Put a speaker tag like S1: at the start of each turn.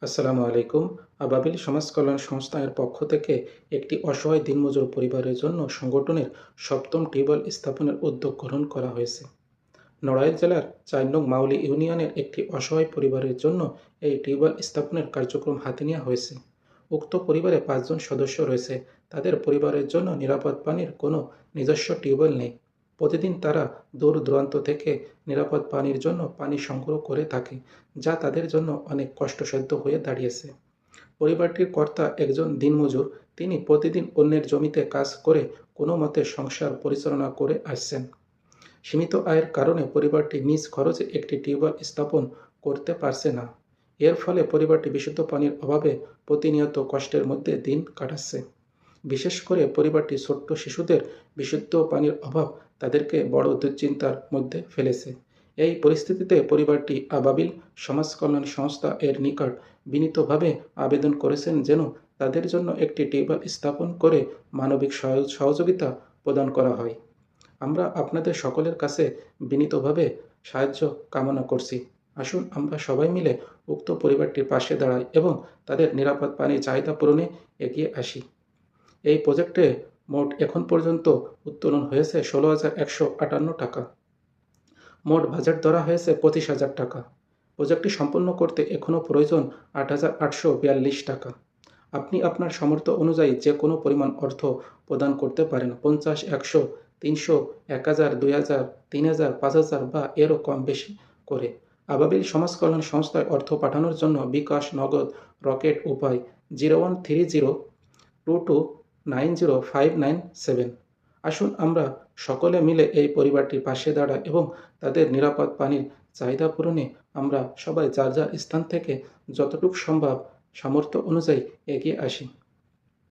S1: আসসালামু আলাইকুম। আবাবিল সমাজ কল্যাণ সংস্থা এর পক্ষ থেকে একটি অসহায় দিনমজুর পরিবারের জন্য সংগঠনের ৭ম টিউবওয়েল স্থাপনের উদ্যোগ গ্রহণ করা হয়েছে। নড়াইল জেলার ৪ নং মাউলী ইউনিয়নের একটি অসহায় পরিবারের জন্য এই টিউবওয়েল স্থাপনের কার্যক্রম হাতে নেওয়া হয়েছে। উক্ত পরিবারে ৫ জন সদস্য রয়েছে। তাদের পরিবারের জন্য নিরাপদ পানির কোনো নিজস্ব টিউবওয়েল নেই। প্রতিদিন তারা দূর দূরান্ত থেকে নিরাপদ পানির জন্য পানি সংগ্রহ করে থাকে, যা তাদের জন্য অনেক কষ্টসাধ্য হয়ে দাঁড়িয়েছে। পরিবারটির কর্তা একজন দিনমজুর। তিনি প্রতিদিন অন্যের জমিতে কাজ করে কোনো মতে সংসার পরিচালনা করে আসছেন। সীমিত আয়ের কারণে পরিবারটি নিজ খরচে একটি টিউবওয়েল স্থাপন করতে পারছে না। এর ফলে পরিবারটি বিশুদ্ধ পানির অভাবে প্রতিনিয়ত কষ্টের মধ্যে দিন কাটাচ্ছে। বিশেষ করে পরিবারটি ছোট্ট শিশুদের বিশুদ্ধ পানির অভাব তাদেরকে বড় দুশ্চিন্তার মধ্যে ফেলেছে। এই পরিস্থিতিতে পরিবারটি আবাবিল সমাজ কল্যাণ সংস্থা এর নিকট বিনীতভাবে আবেদন করেছেন যেন তাদের জন্য একটি টিউবওয়েল স্থাপন করে মানবিক সহযোগিতা প্রদান করা হয়। আমরা আপনাদের সকলের কাছে বিনীতভাবে সাহায্য কামনা করছি। আসুন আমরা সবাই মিলে উক্ত পরিবারটির পাশে দাঁড়াই এবং তাদের নিরাপদ পানির চাহিদা পূরণে এগিয়ে আসি। এই প্রজেক্টে মোট এখন পর্যন্ত উত্তোলন হয়েছে ১৬,১৫৮ টাকা। মোট বাজেট ধরা হয়েছে ২৫,০০০ টাকা। প্রজেক্টটি সম্পন্ন করতে এখনও প্রয়োজন ৮,৮৪২ টাকা। আপনি আপনার সামর্থ্য অনুযায়ী যে কোনো পরিমাণ অর্থ প্রদান করতে পারেন। ৫০, ১০০, ৩০০, ১,০০০, ২,০০০, ৩,০০০, ৫,০০০ বা এরও কম বেশি করে। আবাবিল সমাজ কল্যাণ সংস্থায় অর্থ পাঠানোর জন্য বিকাশ, নগদ, রকেট উপায় 013022905997। আসুন আমরা সকলে মিলে এই পরিবারটির পাশে দাঁড়াই এবং তাদের নিরাপদ পানির চাহিদা পূরণে আমরা সবাই যার যার স্থান থেকে যতটুকু সম্ভব সামর্থ্য অনুযায়ী এগিয়ে আসি।